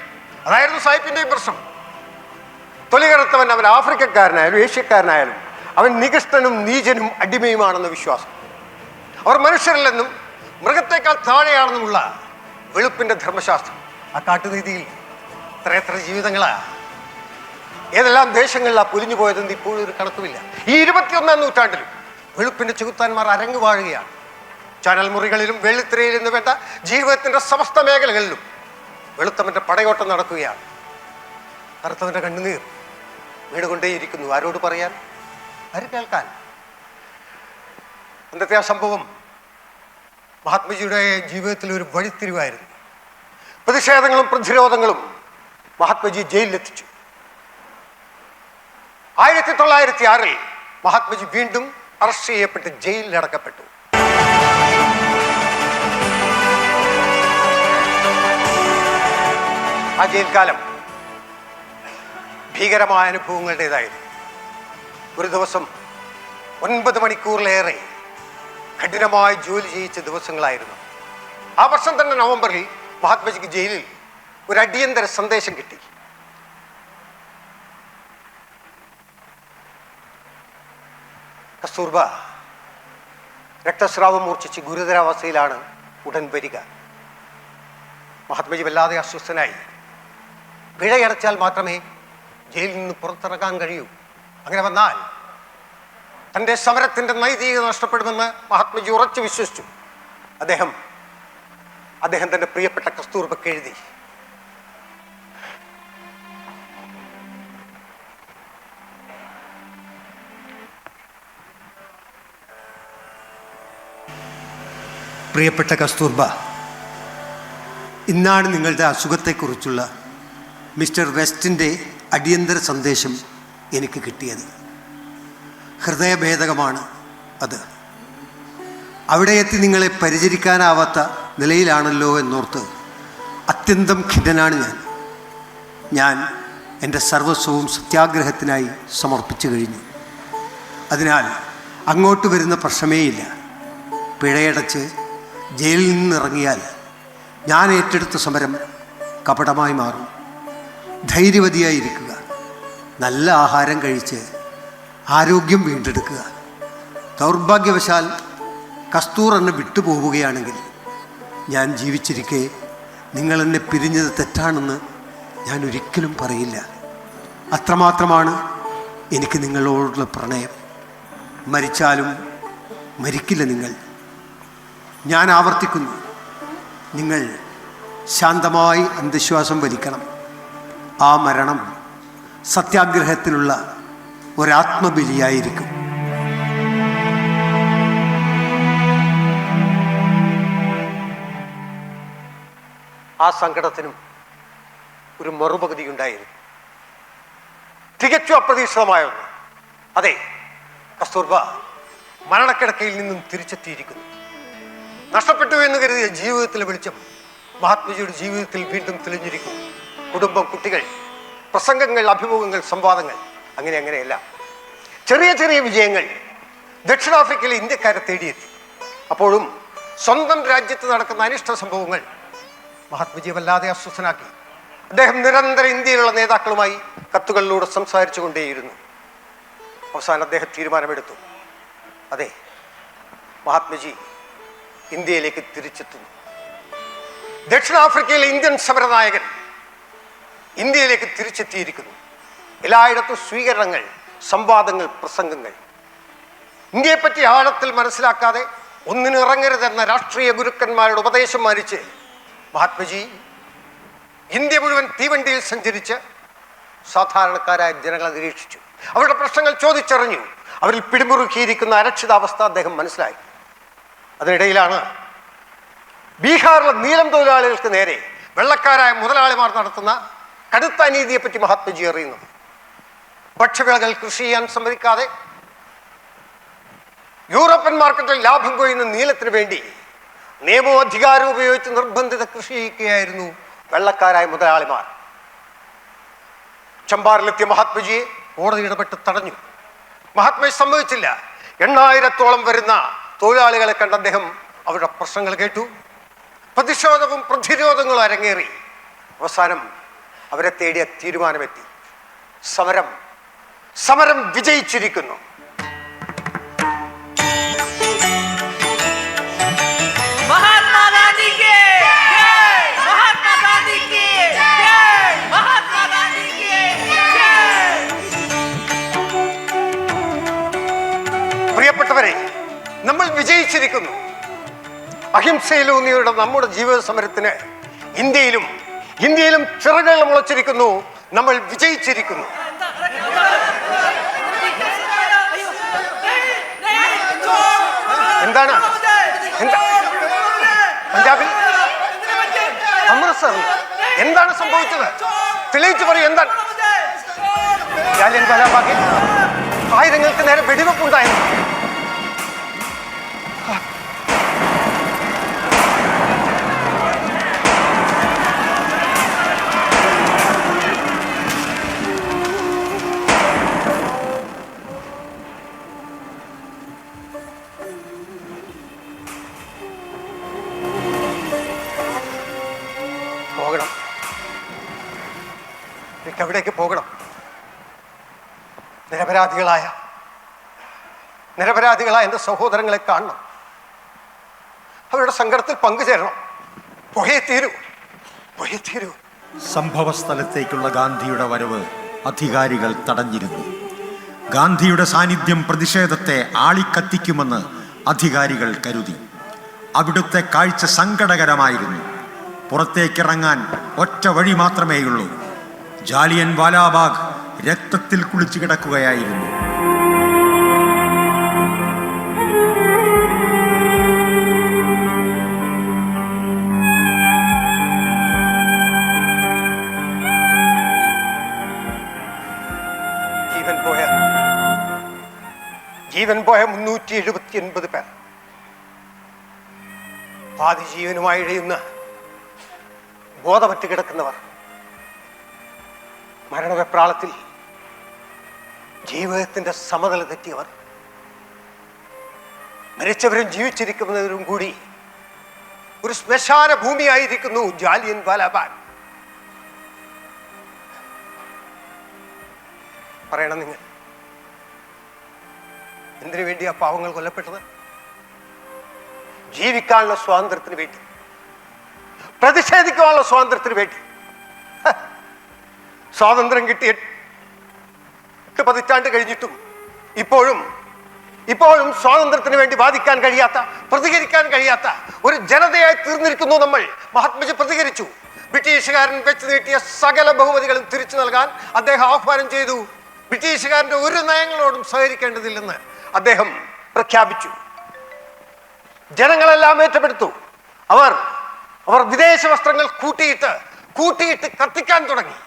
അതായിരുന്നു സായിപ്പിന്റെയും പ്രശ്നം. തൊലികറുത്തവൻ അവൻ ആഫ്രിക്കക്കാരനായാലും ഏഷ്യക്കാരനായാലും അവൻ നികൃഷ്ടനും നീചനും അടിമയുമാണെന്ന വിശ്വാസം. അവർ മനുഷ്യരല്ലെന്നും മൃഗത്തെക്കാൾ താഴെയാണെന്നുമുള്ള വെളുപ്പിന്റെ ധർമ്മശാസ്ത്രം. ആ കാട്ടുനീതിയിൽ എത്ര ജീവിതങ്ങളാ, ഏതെല്ലാം ദേശങ്ങളിലാ പൊലിഞ്ഞു പോയതെന്ന് ഇപ്പോഴും ഒരു കണക്കുമില്ല. ഈ 21-ാം നൂറ്റാണ്ടിലും വെളുപ്പിന്റെ ചെകുത്താന്മാർ അരങ്ങു വാഴുകയാണ്. ചാനൽ മുറികളിലും വെള്ളിത്തിരയിൽ നിന്ന് വേണ്ട ജീവിതത്തിന്റെ സമസ്ത മേഖലകളിലും വെളുത്തവന്റെ പടയോട്ടം നടക്കുകയാണ്. കറുത്തവന്റെ കണ്ണുനീർ വീടുകൊണ്ടേയിരിക്കുന്നു. ആരോട് പറയാൻ, ആര് കേൾക്കാൻ? അന്നത്തെ ആ സംഭവം മഹാത്മജിയുടെ ജീവിതത്തിൽ ഒരു വഴിത്തിരിവായിരുന്നു. പ്രതിഷേധങ്ങളും പ്രതിരോധങ്ങളും മഹാത്മജി ജയിലിലെത്തിച്ചു. 1906 മഹാത്മജി വീണ്ടും അറസ്റ്റ് ചെയ്യപ്പെട്ട് ജയിലിലടക്കപ്പെട്ടു. ആ ജയിൽ കാലം ഭീകരമായ അനുഭവങ്ങളുടേതായിരുന്നു. ഒരു ദിവസം 9 മണിക്കൂറിലേറെ കഠിനമായി ജോലി ചെയ്യിച്ച ദിവസങ്ങളായിരുന്നു. ആ വർഷം തന്നെ നവംബറിൽ മഹാത്മജിക്ക് ജയിലിൽ ഒരു അടിയന്തര സന്ദേശം കിട്ടി. കസ്തൂർബ രക്തസ്രാവം മൂർച്ഛിച്ച് ഗുരുതരാവസ്ഥയിലാണ്, ഉടൻ വരിക. മഹാത്മജി വല്ലാതെ അസ്വസ്ഥനായി. പിഴയടച്ചാൽ മാത്രമേ ജയിലിൽ നിന്ന് പുറത്തിറങ്ങാൻ കഴിയൂ. അങ്ങനെ വന്നാൽ തൻ്റെ സമരത്തിൻ്റെ നൈതികത നഷ്ടപ്പെടുമെന്ന് മഹാത്മജി ഉറച്ചു വിശ്വസിച്ചു. അദ്ദേഹം തൻ്റെ പ്രിയപ്പെട്ട കസ്തൂർബക്ക് എഴുതി, പ്രിയപ്പെട്ട കസ്തൂർബ, ഇന്നാണ് നിങ്ങളുടെ അസുഖത്തെക്കുറിച്ചുള്ള മിസ്റ്റർ വെസ്റ്റിൻ്റെ അടിയന്തര സന്ദേശം എനിക്ക് കിട്ടിയത്. ഹൃദയഭേദകമാണ് അത്. അവിടെ എത്തി നിങ്ങളെ പരിചരിക്കാനാവാത്ത നിലയിലാണല്ലോ എന്നോർത്ത് അത്യന്തം ഖിന്നനാണ് ഞാൻ എൻ്റെ സർവസ്വവും സത്യാഗ്രഹത്തിനായി സമർപ്പിച്ചു കഴിഞ്ഞു. അതിനാൽ അങ്ങോട്ട് വരുന്ന പ്രശ്നമേയില്ല. പിഴയടച്ച് ജയിലിൽ നിന്നിറങ്ങിയാൽ ഞാൻ ഏറ്റെടുത്ത സമരം കപടമായി മാറും. ധൈര്യവതിയായിരിക്കുക, നല്ല ആഹാരം കഴിച്ച് ആരോഗ്യം വീണ്ടെടുക്കുക. ദൗർഭാഗ്യവശാൽ കസ്തൂർ എന്നെ വിട്ടുപോവുകയാണെങ്കിൽ ഞാൻ ജീവിച്ചിരിക്കെ നിങ്ങൾ എന്നെ പിരിഞ്ഞത് തെറ്റാണെന്ന് ഞാൻ ഒരിക്കലും പറയില്ല. അത്രമാത്രമാണ് എനിക്ക് നിങ്ങളോടുള്ള പ്രണയം. മരിച്ചാലും മരിക്കില്ല നിങ്ങൾ. ഞാൻ ആവർത്തിക്കുന്നു, നിങ്ങൾ ശാന്തമായി അന്ധവിശ്വാസം വലിക്കണം. ആ മരണം സത്യാഗ്രഹത്തിനുള്ള ഒരാത്മബലിയായിരിക്കും. ആ സങ്കടത്തിനും ഒരു മറുപകുതിയുണ്ടായിരുന്നു. തികച്ചും അപ്രതീക്ഷിതമായ ഒന്ന്. അതെ, കസ്തൂർബ മരണക്കിടക്കയിൽ നിന്നും തിരിച്ചെത്തിയിരിക്കുന്നു. നഷ്ടപ്പെട്ടു എന്ന് കരുതിയ ജീവിതത്തിലെ വെളിച്ചം മഹാത്മജിയുടെ ജീവിതത്തിൽ വീണ്ടും തെളിഞ്ഞിരിക്കുന്നു. കുടുംബം, കുട്ടികൾ, പ്രസംഗങ്ങൾ, അഭിമുഖങ്ങൾ, സംവാദങ്ങൾ, അങ്ങനെയല്ല. ചെറിയ ചെറിയ വിജയങ്ങൾ ദക്ഷിണാഫ്രിക്കയിലെ ഇന്ത്യക്കാരെ തേടിയെത്തി. അപ്പോഴും സ്വന്തം രാജ്യത്ത് നടക്കുന്ന അനിഷ്ട സംഭവങ്ങൾ മഹാത്മജിയെ വല്ലാതെ അസ്വസ്ഥനാക്കി. അദ്ദേഹം നിരന്തരം ഇന്ത്യയിലുള്ള നേതാക്കളുമായി കത്തുകളിലൂടെ സംസാരിച്ചു കൊണ്ടേയിരുന്നു. അവസാനം അദ്ദേഹം തീരുമാനമെടുത്തു. അതെ, മഹാത്മജി ഇന്ത്യയിലേക്ക് തിരിച്ചെത്തുന്നു. ദക്ഷിണാഫ്രിക്കയിലെ ഇന്ത്യൻ സമരനായകൻ ഇന്ത്യയിലേക്ക് തിരിച്ചെത്തിയിരിക്കുന്നു. എല്ലായിടത്തും സ്വീകരണങ്ങൾ, സംവാദങ്ങൾ, പ്രസംഗങ്ങൾ. ഇന്ത്യയെപ്പറ്റി ആഴത്തിൽ മനസ്സിലാക്കാതെ ഒന്നിനും ഇറങ്ങരുതെന്ന രാഷ്ട്രീയ ഗുരുക്കന്മാരുടെ ഉപദേശം മാനിച്ച് മഹാത്മജി ഇന്ത്യ മുഴുവൻ തീവണ്ടിയിൽ സഞ്ചരിച്ച് സാധാരണക്കാരായ ജനങ്ങളെ നിരീക്ഷിച്ചു. അവരുടെ പ്രശ്നങ്ങൾ ചോദിച്ചറിഞ്ഞു. അവരിൽ പിടിമുറുക്കിയിരിക്കുന്ന അരക്ഷിതാവസ്ഥ അദ്ദേഹം മനസ്സിലായി. അതിനിടയിലാണ് ബീഹാറിലെ നീലം തൊഴിലാളികൾക്ക് നേരെ വെള്ളക്കാരായ മുതലാളിമാർ നടത്തുന്ന കടുത്ത അനീതിയെപ്പറ്റി മഹാത്മജി അറിയുന്നത്. ഭക്ഷ്യവിളകൾ കൃഷി ചെയ്യാൻ സമ്മതിക്കാതെ യൂറോപ്യൻ മാർക്കറ്റിൽ ലാഭം കൊയ്യുന്ന നീലത്തിന് വേണ്ടി നിയമവും അധികാരവും ഉപയോഗിച്ച് നിർബന്ധിത കൃഷി ചെയ്യിക്കുകയായിരുന്നു വെള്ളക്കാരായ മുതലാളിമാർ. ചമ്പാറിലെത്തിയ മഹാത്മജിയെ കോടതി ഇടപെട്ട് തടഞ്ഞു. മഹാത്മജി സമ്മതിച്ചില്ല. 8000-ഓളം വരുന്ന തൊഴിലാളികളെ കണ്ട് അദ്ദേഹം അവരുടെ പ്രശ്നങ്ങൾ കേട്ടു. പ്രതിഷേധവും പ്രതിരോധങ്ങളും അരങ്ങേറി അവസാനം അവരെ തേടിയ തീരുമാനമെത്തി. സമരം വിജയിച്ചിരിക്കുന്നു. महात्मा गांधी के जय, महात्मा गांधी के जय, महात्मा गांधी के जय. പ്രിയപ്പെട്ടവരെ, നമ്മൾ വിജയിച്ചിരിക്കുന്നു. അഹിംസയിലൂന്നിയുടെ നമ്മുടെ ജീവിത സമരത്തിന് ഇന്ത്യയിലും ചിറകുകൾ മുളച്ചിരിക്കുന്നു. നമ്മൾ വിജയിച്ചിരിക്കുന്നു. എന്താണ് പഞ്ചാബിൽ അമൃത്സറിൽ എന്താണ് സംഭവിച്ചത്? തെളിയിച്ചു പറയും. എന്താണ്? ജാലിയൻ വാലാബാഗിൽ ആയിരങ്ങൾക്ക് നേരെ വെടിവെപ്പുണ്ടായിരുന്നു. എവിടേക്ക് പോകണം? നിരപരാധികളായ എൻ്റെ സഹോദരങ്ങളെ കാണണം. അവരുടെ സങ്കടത്തിൽ പങ്കുചേരണം. പോയേ തീരൂ. സംഭവ സ്ഥലത്തേക്കുള്ള ഗാന്ധിയുടെ വരവ് അധികാരികൾ തടഞ്ഞിരുന്നു. ഗാന്ധിയുടെ സാന്നിധ്യം പ്രതിഷേധത്തെ ആളിക്കത്തിക്കുമെന്ന് അധികാരികൾ കരുതി. അവിടുത്തെ കാഴ്ച സങ്കടകരമായിരുന്നു. പുറത്തേക്കിറങ്ങാൻ ഒറ്റ വഴി മാത്രമേയുള്ളൂ. ജാലിയൻ വാലാബാഗ് രക്തത്തിൽ കുളിച്ചു കിടക്കുകയായിരുന്നു. ജീവൻ പോയ 379 പേർ, പാതി ജീവനുമായി ഇഴയുന്ന ബോധമറ്റ് കിടക്കുന്നവർ, മരണവെപ്രാളത്തിൽ ജീവിതത്തിന്റെ സമതല തെറ്റിയവർ, മരിച്ചവരും ജീവിച്ചിരിക്കുന്നവരും കൂടി ഒരു ശ്മശാന ഭൂമിയായിരിക്കുന്നു ജാലിയൻ വാലാബാഗ്. പറയണം, നിങ്ങൾ എന്തിനു വേണ്ടിയാ പാവങ്ങൾ കൊല്ലപ്പെട്ടത്? ജീവിക്കാനുള്ള സ്വാതന്ത്ര്യത്തിന് വേണ്ടി, പ്രതിഷേധിക്കാനുള്ള സ്വാതന്ത്ര്യത്തിന് വേണ്ടി. സ്വാതന്ത്ര്യം കിട്ടിയ 8 പതിറ്റാണ്ട് കഴിഞ്ഞിട്ടും ഇപ്പോഴും സ്വാതന്ത്ര്യത്തിന് വേണ്ടി വാദിക്കാൻ കഴിയാത്ത, പ്രതികരിക്കാൻ കഴിയാത്ത ഒരു ജനതയായി തീർന്നിരിക്കുന്നു നമ്മൾ. മഹാത്മജി പ്രതികരിച്ചു. ബ്രിട്ടീഷുകാരൻ വെച്ച് നീട്ടിയ സകല ബഹുമതികളും തിരിച്ചു നൽകാൻ അദ്ദേഹം ആഹ്വാനം ചെയ്തു. ബ്രിട്ടീഷുകാരന്റെ ഒരു നയങ്ങളോടും സഹകരിക്കേണ്ടതില്ലെന്ന് അദ്ദേഹം പ്രഖ്യാപിച്ചു. ജനങ്ങളെല്ലാം ഏറ്റെടുത്തു. അവർ വിദേശ വസ്ത്രങ്ങൾ കൂട്ടിയിട്ട് കത്തിക്കാൻ തുടങ്ങി.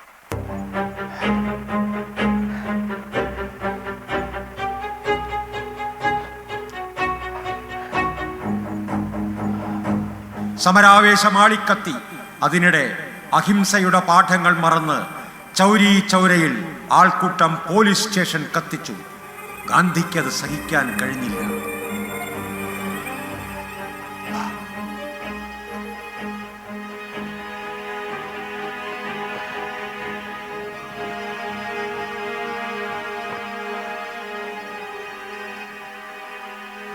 സമരാവേശമാളിക്കത്തി. അതിനിടെ അഹിംസയുടെ പാഠങ്ങൾ മറന്ന് ചൗരി ചൗരയിൽ ആൾക്കൂട്ടം പോലീസ് സ്റ്റേഷൻ കത്തിച്ചു. ഗാന്ധിക്കത് സഹിക്കാൻ കഴിഞ്ഞില്ല.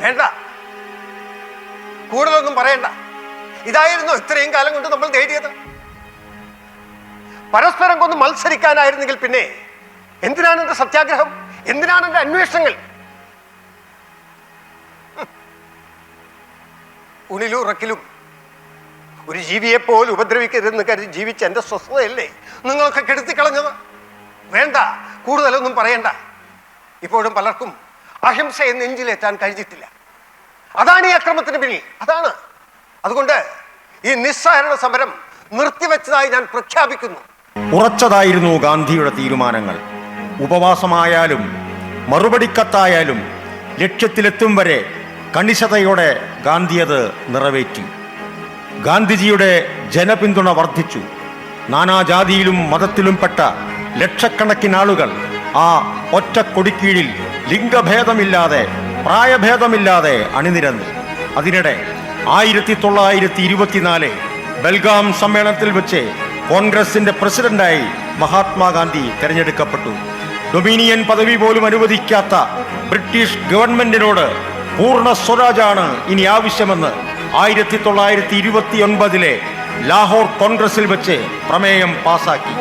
വേണ്ട, കൂടുതലൊന്നും പറയണ്ട. ഇതായിരുന്നു ഇത്രയും കാലം കൊണ്ട് നമ്മൾ നേടിയത്. പരസ്പരം കൊന്ന് മത്സരിക്കാനായിരുന്നെങ്കിൽ പിന്നെ എന്തിനാണ് എന്റെ സത്യാഗ്രഹം? എന്തിനാണ് എന്റെ അന്വേഷണങ്ങൾ? ഉണിലുറക്കിലും ഒരു ജീവിയെ പോലും ഉപദ്രവിക്കരുതെന്ന് കരുതി ജീവിച്ച എന്റെ സ്വസ്ഥതയല്ലേ നിങ്ങളൊക്കെ കെടുത്തിക്കളഞ്ഞത്? വേണ്ട, കൂടുതലൊന്നും പറയണ്ട. ഇപ്പോഴും പലർക്കും അഹിംസയെ നെഞ്ചിലേറ്റാൻ കഴിഞ്ഞിട്ടില്ല. അതാണ് ഈ അക്രമത്തിന് പിന്നിൽ. അതുകൊണ്ട് ഈ നിസ്സഹരണ സമരം നിർത്തിവെച്ചതായി ഞാൻ പ്രഖ്യാപിക്കുന്നു. ഉറച്ചതായിരുന്നു ഗാന്ധിയുടെ തീരുമാനങ്ങൾ. ഉപവാസമായാലും മറുപടിക്കത്തായാലും ലക്ഷ്യത്തിലെത്തും വരെ കണിശതയോടെ ഗാന്ധി അത് നിറവേറ്റി. ഗാന്ധിജിയുടെ ജനപിന്തുണ വർദ്ധിച്ചു. നാനാജാതിയിലും മതത്തിലും പെട്ട ലക്ഷക്കണക്കിന് ആളുകൾ ആ ഒറ്റ കൊടിക്കീഴിൽ ലിംഗഭേദമില്ലാതെ പ്രായഭേദമില്ലാതെ അണിനിരന്നു. അതിനിടെ 1924 ബൽഗാം സമ്മേളനത്തിൽ വെച്ച് കോൺഗ്രസിന്റെ പ്രസിഡന്റായി മഹാത്മാഗാന്ധി തെരഞ്ഞെടുക്കപ്പെട്ടു. ഡൊമിനിയൻ പദവി പോലും അനുവദിക്കാത്ത ബ്രിട്ടീഷ് ഗവൺമെന്റിനോട് പൂർണ്ണ സ്വരാജാണ് ഇനി ആവശ്യമെന്ന് 1929 ലാഹോർ കോൺഗ്രസിൽ വെച്ച് പ്രമേയം പാസാക്കി.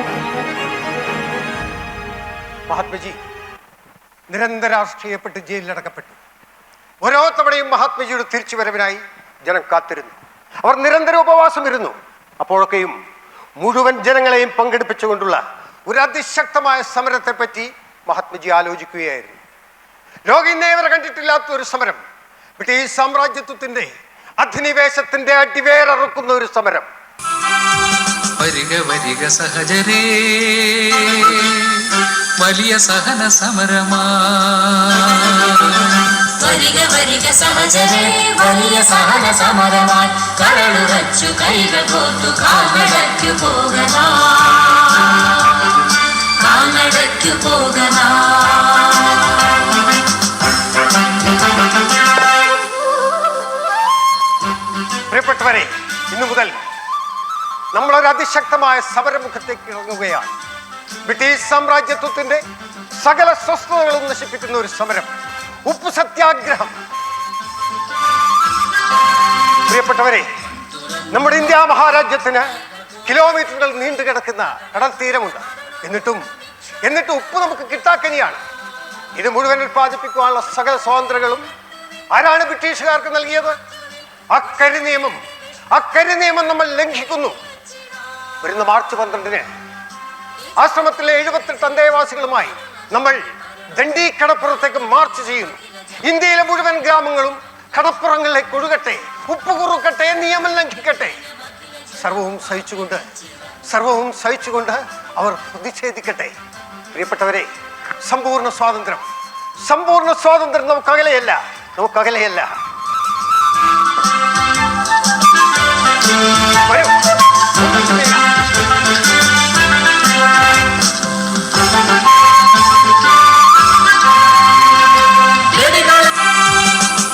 മഹാത്മജി നിരന്തരാഷ്ട്രീയപ്പെട്ട് ജയിലിലടക്കപ്പെട്ടു. ഓരോ തവണയും മഹാത്മജിയുടെ തിരിച്ചുവരവിനായി ജനം കാത്തിരുന്നു. അവർ നിരന്തര ഉപവാസം ഇരുന്നു. അപ്പോഴൊക്കെയും മുഴുവൻ ജനങ്ങളെയും പങ്കെടുപ്പിച്ചുകൊണ്ടുള്ള ഒരു അതിശക്തമായ സമരത്തെ പറ്റി മഹാത്മജി ആലോചിക്കുകയായിരുന്നു. ലോകം ഇന്നേവരെ കണ്ടിട്ടില്ലാത്ത ഒരു സമരം, ബ്രിട്ടീഷ് സാമ്രാജ്യത്വത്തിന്റെ അധിനിവേശത്തിന്റെ അടിവേരറുക്കുന്ന ഒരു സമരം. വരിക വരിക സഹജരേ, വലിയ സഹന സമരമാ. വരിക വരിക സഹജരേ, വലിയ സഹന സമരമായി കരളുറച്ചു കൈകൾ കോർത്തു കാൽനടയ്ക്കു പോകണ, കാൽനടയ്ക്കു പോകണ. പ്രിയപ്പെട്ടവരെ, ഇന്നു മുതൽ നമ്മളൊരു അതിശക്തമായ സമരമുഖത്തേക്ക് ഇറങ്ങുകയാണ്. ബ്രിട്ടീഷ് സാമ്രാജ്യത്വത്തിന്റെ സകല സ്വസ്ഥതകളും നശിപ്പിക്കുന്ന ഒരു സമരം, ഉപ്പ് സത്യാഗ്രഹം. പ്രിയപ്പെട്ടവരെ, നമ്മുടെ ഇന്ത്യ മഹാരാജ്യത്തിന് കിലോമീറ്ററുകൾ നീണ്ടു കിടക്കുന്ന കടൽ തീരമുണ്ട്. എന്നിട്ടും ഉപ്പ് നമുക്ക് കിട്ടാക്കനിയാണ്. ഇത് മുഴുവൻ ഉത്പാദിപ്പിക്കുവാനുള്ള സകല സ്വാതന്ത്ര്യങ്ങളും ആരാണ് ബ്രിട്ടീഷുകാർക്ക് നൽകിയത്? അക്കരി നിയമം നമ്മൾ ലംഘിക്കുന്നു. വരുന്ന മാർച്ച് 12 ആശ്രമത്തിലെ 78 അന്തേവാസികളുമായി നമ്മൾ ദണ്ഡി കടപ്പുറത്തേക്ക് മാർച്ച് ചെയ്യുന്നു. ഇന്ത്യയിലെ മുഴുവൻ ഗ്രാമങ്ങളും കടപ്പുറങ്ങളിലേക്ക് ഒഴുകട്ടെ, ഉപ്പ് കുറുക്കട്ടെ, നിയമം ലംഘിക്കട്ടെ. സർവവും സഹിച്ചുകൊണ്ട് അവർ പ്രതിഷേധിക്കട്ടെ. പ്രിയപ്പെട്ടവരെ, സമ്പൂർണ്ണ സ്വാതന്ത്ര്യം നമുക്കകലെയല്ല.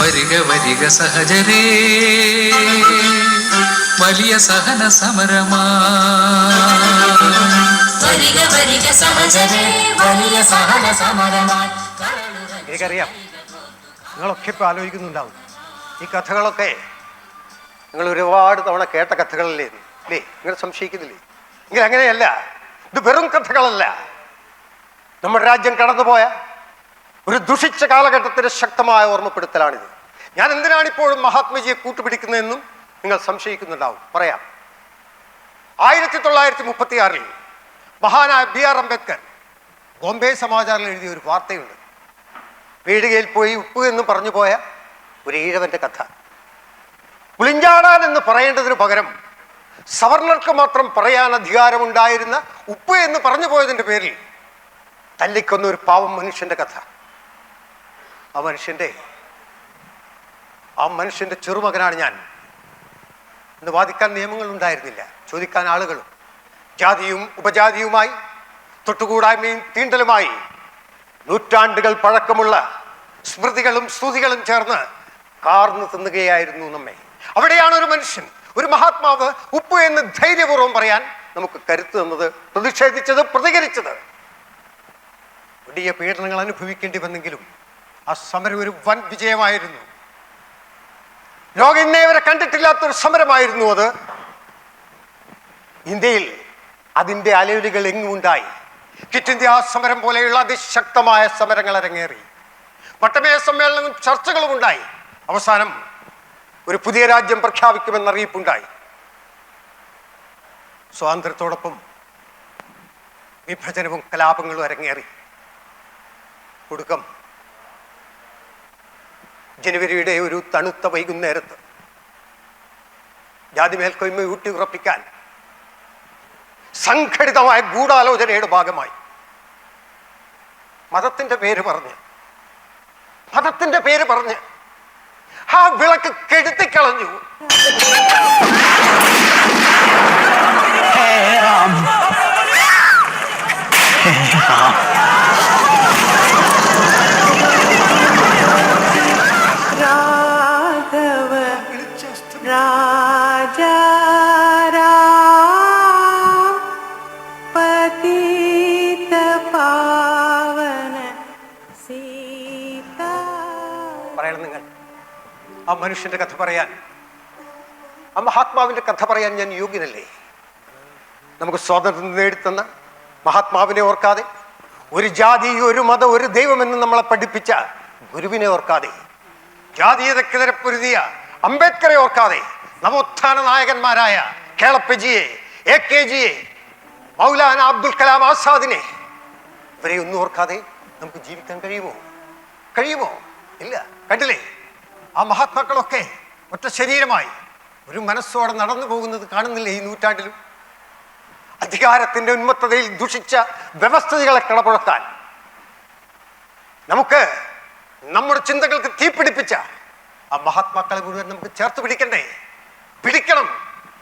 വരിക വരിക സഹജരേ, വലിയ സഹന സമരമാ. വരിക വരിക സഹജരേ, വലിയ സഹന സമരമായി. എനിക്കറിയാം, നിങ്ങളൊക്കെ ഇപ്പൊ ആലോചിക്കുന്നുണ്ടാവും, ഈ കഥകളൊക്കെ നിങ്ങൾ ഒരുപാട് തവണ കേട്ട കഥകളല്ലേ അല്ലേ? നിങ്ങൾ സംശയിക്കുന്നില്ലേ? എങ്കിൽ അങ്ങനെയല്ല, ഇത് വെറും കഥകളല്ല. നമ്മുടെ രാജ്യം കടന്നുപോയ ഒരു ദുഷിച്ച കാലഘട്ടത്തിന്റെ ശക്തമായ ഓർമ്മപ്പെടുത്തലാണിത്. ഞാൻ എന്തിനാണ് ഇപ്പോഴും മഹാത്മജിയെ കൂട്ടുപിടിക്കുന്നതെന്നും നിങ്ങൾ സംശയിക്കുന്നുണ്ടാവും. പറയാം. 1936 മഹാനായ BR അംബേദ്കർ ബോംബെ സമാചാറിൽ എഴുതിയ ഒരു വാർത്തയുണ്ട്. പീടികയിൽ പോയി ഉപ്പ് എന്ന് പറഞ്ഞു പോയ ഒരു ഈഴവന്റെ കഥ. പുളിഞ്ചാടാൻ എന്ന് പറയേണ്ടതിന് പകരം സവർണർക്ക് മാത്രം പറയാൻ അധികാരമുണ്ടായിരുന്ന ഉപ്പ് എന്ന് പറഞ്ഞു പോയതിന്റെ പേരിൽ തല്ലിക്കൊന്ന ഒരു പാവം മനുഷ്യന്റെ കഥ. ആ മനുഷ്യന്റെ ചെറുമകനാണ് ഞാൻ. ഇന്ന് വാദിക്കാൻ നിയമങ്ങൾ ഉണ്ടായിരുന്നില്ല, ചോദിക്കാൻ ആളുകളും. ജാതിയും ഉപജാതിയുമായി, തൊട്ടുകൂടായ്മയും തീണ്ടലുമായി നൂറ്റാണ്ടുകൾ പഴക്കമുള്ള സ്മൃതികളും സ്തുതികളും ചേർന്ന് കാർന്നു തിന്നുകയായിരുന്നു നമ്മെ. അവിടെയാണ് ഒരു മനുഷ്യൻ, ഒരു മഹാത്മാവ് ഉപ്പ് എന്ന് ധൈര്യപൂർവ്വം പറയാൻ നമുക്ക് കരുത്ത് തന്നത്, പ്രതിഷേധിച്ചത്, പ്രതികരിച്ചത്. വലിയ പീഡനങ്ങൾ അനുഭവിക്കേണ്ടി വന്നെങ്കിലും ആ സമരം ഒരു വൻ വിജയമായിരുന്നു. ലോകം ഇന്നേവരെ കണ്ടിട്ടില്ലാത്തൊരു സമരമായിരുന്നു അത്. ഇന്ത്യയിൽ അതിൻ്റെ അലയൊലികൾ എങ്ങുമുണ്ടായി. ക്വിറ്റ് ഇന്ത്യ സമരം പോലെയുള്ള അതിശക്തമായ സമരങ്ങൾ അരങ്ങേറി. പട്ടമേയ സമ്മേളനവും ചർച്ചകളും ഉണ്ടായി. അവസാനം ഒരു പുതിയ രാജ്യം പ്രഖ്യാപിക്കുമെന്ന അറിയിപ്പുണ്ടായി. സ്വാതന്ത്ര്യത്തോടൊപ്പം വിഭജനവും കലാപങ്ങളും അരങ്ങേറി. ഒടുക്കം ജനുവരിയുടെ ഒരു തണുത്ത വൈകുന്നേരത്ത് ജാതി മേൽക്കൊയ്മ ഊട്ടി ഉറപ്പിക്കാൻ സംഘടിതമായ ഗൂഢാലോചനയുടെ ഭാഗമായി മതത്തിന്റെ പേര് പറഞ്ഞ് ആ വിളക്ക് കെടുത്തിക്കളഞ്ഞു. രാഘവ മനുഷ്യന്റെ കഥ പറയാൻ, ആ മഹാത്മാവിന്റെ കഥ പറയാൻ ഞാൻ യോഗ്യനല്ലേ? നമുക്ക് സ്വാതന്ത്ര്യം നേടിത്തന്ന മഹാത്മാവിനെ ഓർക്കാതെ, ഒരു ജാതി, ഒരു മതം, ഒരു ദൈവമെന്ന് നമ്മളെ പഠിപ്പിച്ച ഗുരുവിനെ ഓർക്കാതെ, ജാതീയതക്കെതിരെ പൊരുതിയ അംബേദ്കറെ ഓർക്കാതെ, നവോത്ഥാന നായകന്മാരായ കേളപ്പജിയെ, AK-ജിയെ, മൗലാന അബ്ദുൽ കലാം ആസാദിനെ, ഇവരെ ഒന്നും ഓർക്കാതെ നമുക്ക് ജീവിക്കാൻ കഴിയുമോ? ഇല്ല. കണ്ടില്ലേ, ആ മഹാത്മാക്കളൊക്കെ ഒറ്റ ശരീരമായി ഒരു മനസ്സോടെ നടന്നു പോകുന്നത് കാണുന്നില്ലേ ഈ നൂറ്റാണ്ടിലും? അധികാരത്തിന്റെ ഉന്മത്തതയിൽ ദുഷിച്ച വ്യവസ്ഥിതികളെ കടപുഴക്കാൻ നമുക്ക് നമ്മുടെ ചിന്തകൾക്ക് തീപിടിപ്പിച്ച ആ മഹാത്മാക്കളെ മുഴുവൻ നമുക്ക് ചേർത്ത് പിടിക്കണം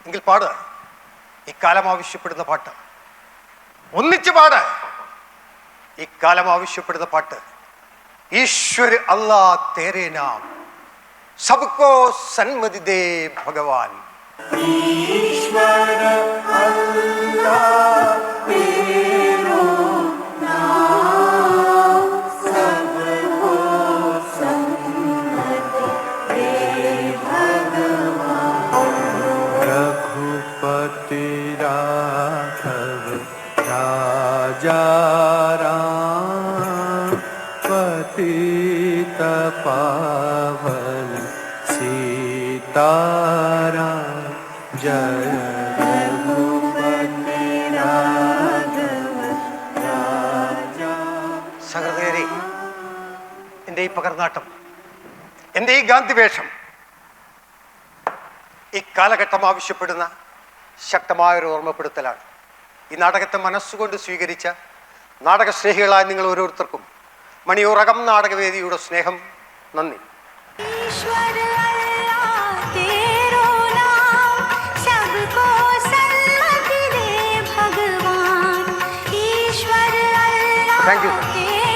എങ്കിൽ പാട്. ഇക്കാലം ആവശ്യപ്പെടുന്ന പാട്ട്, ഒന്നിച്ചു പാട്. ഇക്കാലം ആവശ്യപ്പെടുന്ന പാട്ട്, ഈശ്വര അല്ലാ തേരേ നാം സബ്കോ സന്മതി ദേ ഭഗവാൻ. ഈശ്വര അല്ലാ തേരോ നാം സബ്കോ സന്മതി ദേ ഭഗവാൻ. रघुपति राघव राजा राम पतित पावन सीताराम. जय रघुपति राघव राजा. സഹൃദയരെ, എൻ്റെ ഈ പകർന്നാട്ടം, എൻ്റെ ഈ ഗാന്ധിവേഷം ഈ കാലഘട്ടം ആവശ്യപ്പെടുന്ന ശക്തമായൊരു ഓർമ്മപ്പെടുത്തലാണ്. ഈ നാടകത്തെ മനസ്സുകൊണ്ട് സ്വീകരിച്ച നാടകസ്നേഹികളായ നിങ്ങൾ ഓരോരുത്തർക്കും മണിയൂറകം നാടകവേദിയുടെ സ്നേഹം, നന്ദി. ईश्वर अल्लाह तेरो नाम सबको सन्मति दे भगवान. ईश्वर अल्लाह Thank you, sir. तेरो